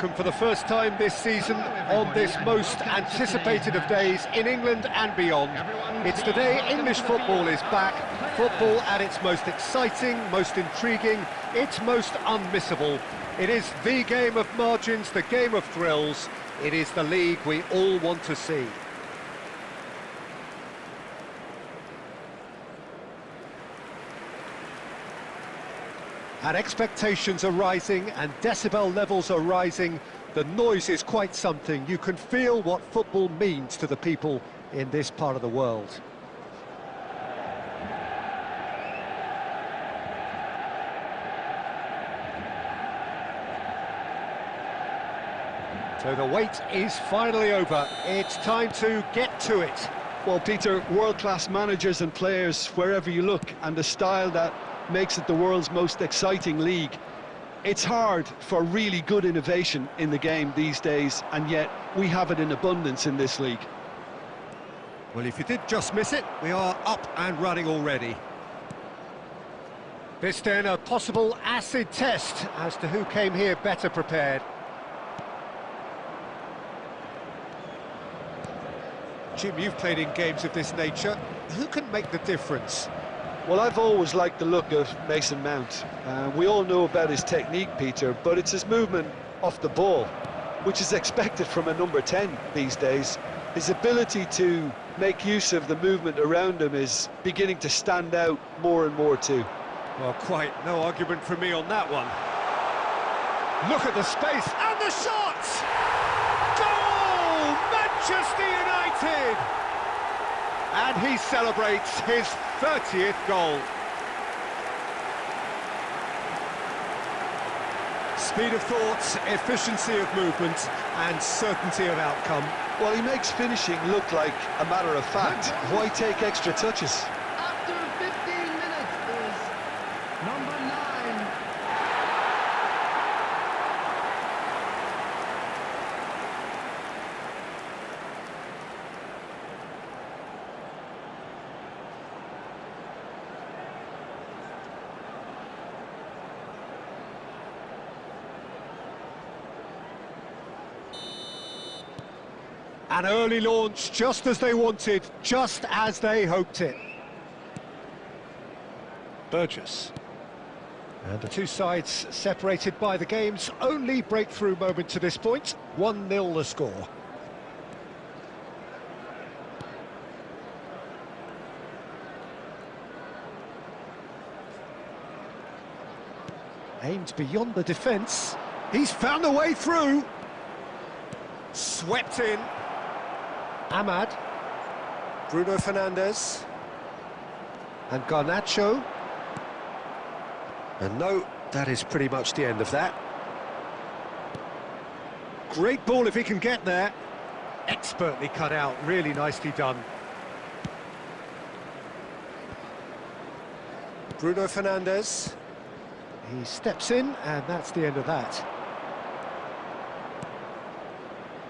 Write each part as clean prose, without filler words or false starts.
welcome for the first time this season on this most anticipated of days in England and beyond. It's the day English football is back, football at its most exciting, most intriguing, its most unmissable. It is the game of margins, the game of thrills. It is the league we all want to see. And expectations are rising and decibel levels are rising. The noise is quite something. You can feel what football means to the people in this part of the world. So the wait is finally over. It's time to get to it. Well, Peter, world-class managers and players wherever you look, and the style that makes it the world's most exciting league. It's hard for really good innovation in the game these days, and yet we have it in abundance in this league. Well, if you did just miss it, we are up and running already. This then a possible acid test as to who came here better prepared. Jim, you've played in games of this nature. Who can make the difference? Well, I've always liked the look of Mason Mount. We all know about his technique, Peter, but it's his movement off the ball, which is expected from a number 10 these days. His ability to make use of the movement around him is beginning to stand out more and more too. Well, quite no argument from me on that one. Look at the space and the shot! Goal! Manchester United! And he celebrates his 30th goal. Speed of thought, efficiency of movement, and certainty of outcome. Well, he makes finishing look like a matter of fact. Why take extra touches? After 15 minutes is number 9. An early launch, just as they wanted, just as they hoped it. Burgess. And the two sides separated by the game's only breakthrough moment to this point. 1-0 the score. Aimed beyond the defence. He's found a way through. Swept in. Ahmad, Bruno Fernandes, and Garnacho. And no, that is pretty much the end of that. Great ball if he can get there. Expertly cut out, really nicely done. Bruno Fernandes. He steps in, and that's the end of that.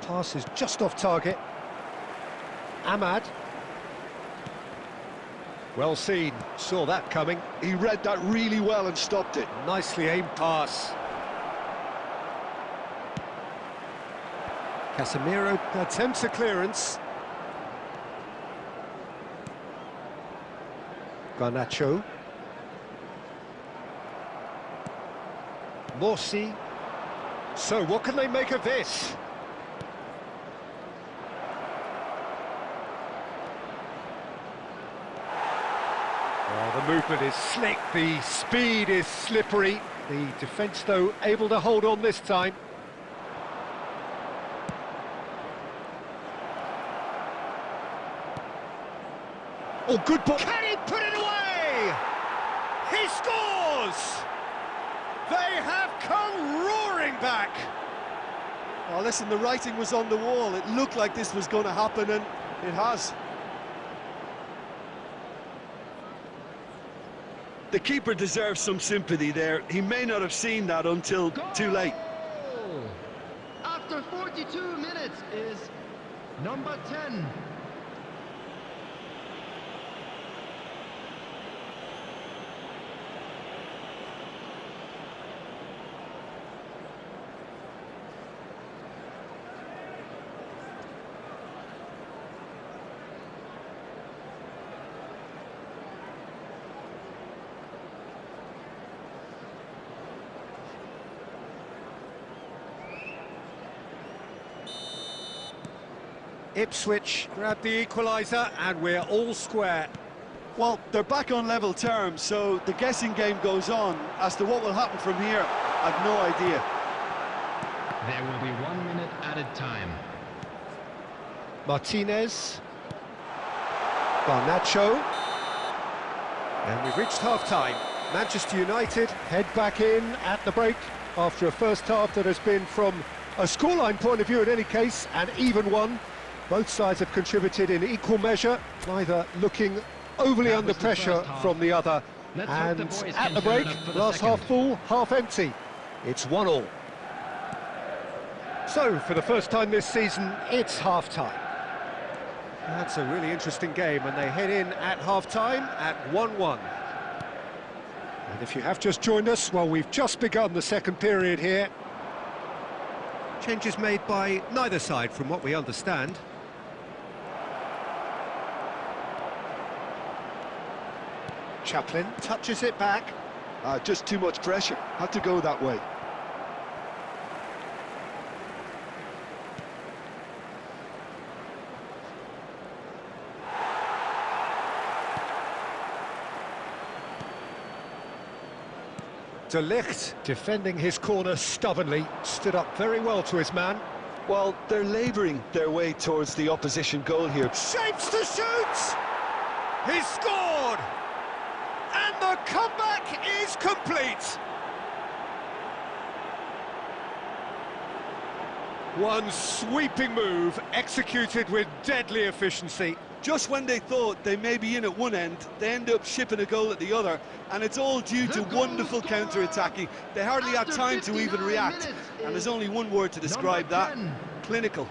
Pass is just off target. Ahmad. Well seen, saw that coming. He read that really well and stopped it. Nicely aimed pass. Casemiro attempts a clearance. Garnacho. Morsi. So what can they make of this? The movement is slick, the speed is slippery. The defence, though, able to hold on this time. Oh, good ball. Can he put it away? He scores! They have come roaring back. Oh, listen, the writing was on the wall. It looked like this was going to happen, and it has. The keeper deserves some sympathy there. He may not have seen that until too late. After 42 minutes is number 10. Ipswich grab the equaliser and we're all square. Well, they're back on level terms, so the guessing game goes on. As to what will happen from here, I've no idea. There will be 1 minute added time. Martinez. Garnacho. And we've reached half-time. Manchester United head back in at the break after a first half that has been, from a scoreline point of view in any case, an even one. Both sides have contributed in equal measure, neither looking overly under pressure from the other. And at the break, glass half full, half empty. It's 1-1. So, for the first time this season, it's half-time. That's a really interesting game, and they head in at half-time at 1-1. And if you have just joined us, well, we've just begun the second period here. Changes made by neither side, from what we understand. Chaplin touches it back. Just too much pressure. Had to go that way. De Ligt, defending his corner stubbornly, stood up very well to his man. Well, they're labouring their way towards the opposition goal here. Shapes to shoot! He's scored! And the comeback is complete! One sweeping move, executed with deadly efficiency. Just when they thought they may be in at one end, they end up shipping a goal at the other, and it's all due to wonderful counter-attacking. They hardly had time to even react, and there's only one word to describe that: clinical.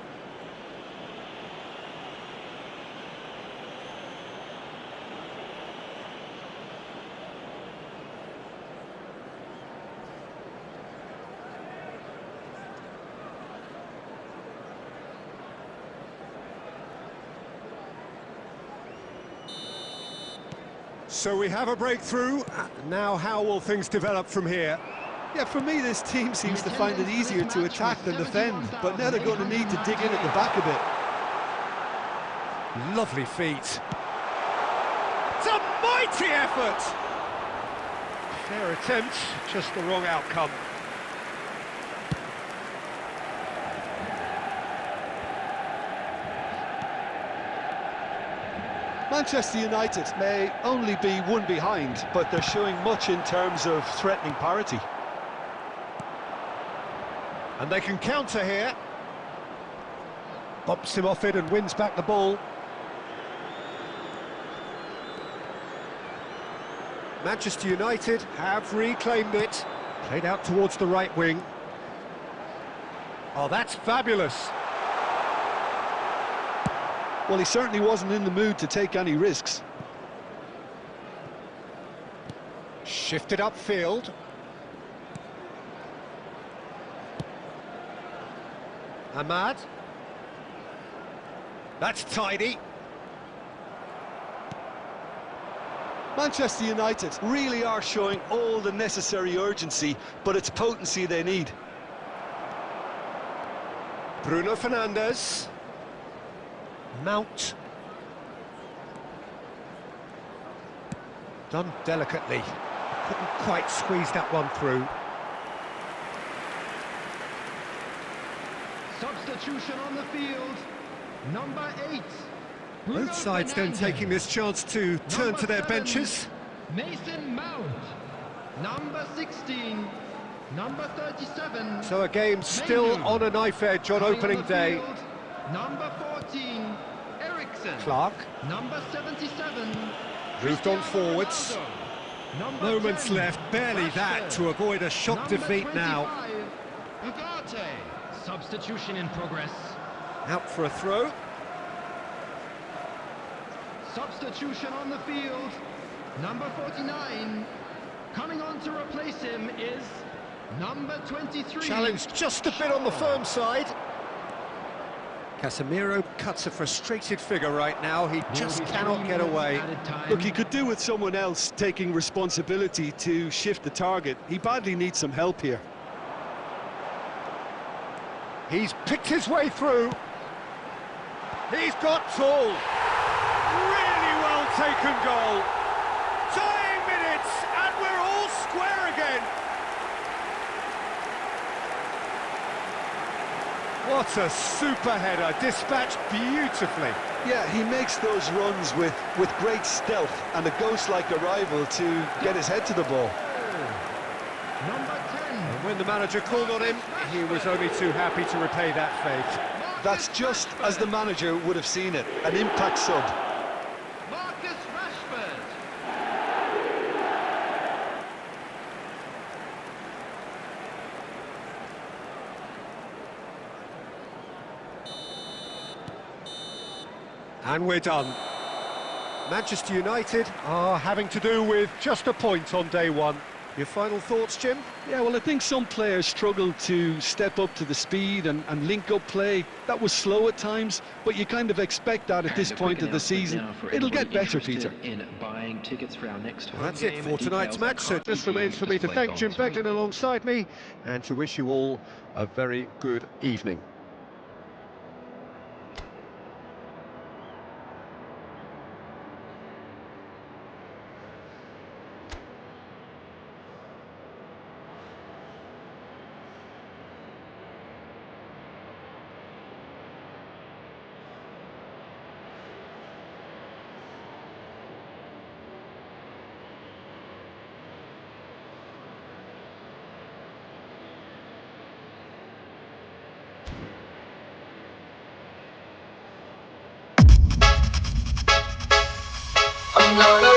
So we have a breakthrough. Now how will things develop from here? Yeah, for me, this team seems to find it easier to attack than defend, but now they're going to need to dig in at the back a bit. Lovely feet. It's a mighty effort! Fair attempt, just the wrong outcome. Manchester United may only be one behind, but they're showing much in terms of threatening parity. And they can counter here. Bumps him off it and wins back the ball. Manchester United have reclaimed it. Played out towards the right wing. Oh, that's fabulous. Well, he certainly wasn't in the mood to take any risks. Shifted upfield. Ahmad. That's tidy. Manchester United really are showing all the necessary urgency, but it's potency they need. Bruno Fernandes. Mount. Done delicately. Couldn't quite squeeze that one through. Substitution on the field. Number 8. Both sides then taking this chance to turn to their benches. Mason Mount. Number 16. Number 37. So a game still on a knife edge on opening day. Number 14. Ericsson. Clark. Number 77. Moved on forwards. Moments left, barely that, to avoid a shock defeat now. Ugarte. Substitution in progress. Out for a throw. Substitution on the field. Number 49. Coming on to replace him is number 23. Challenge just a bit on the firm side. Casemiro cuts a frustrated figure right now. He just cannot get away. Look, he could do with someone else taking responsibility to shift the target. He badly needs some help here. He's picked his way through. He's got tall. Really well taken goal. Tying minutes, and we're all square again. What a super header, dispatched beautifully. Yeah, he makes those runs with great stealth and a ghost-like arrival to get his head to the ball. Number 10. And when the manager called on him, he was only too happy to repay that fate. That's just as the manager would have seen it, an impact sub. Marcus Rashford. And we're done. Manchester United are having to do with just a point on day one. Your final thoughts, Jim? Yeah, well, I think some players struggled to step up to the speed and link up play. That was slow at times, but you kind of expect that at this point of the season. It'll get better, Peter. In buying tickets for our next home Well, that's it game. for tonight's match, so it just remains for me to thank Jim Beglin alongside me and to wish you all a very good evening. I'm gonna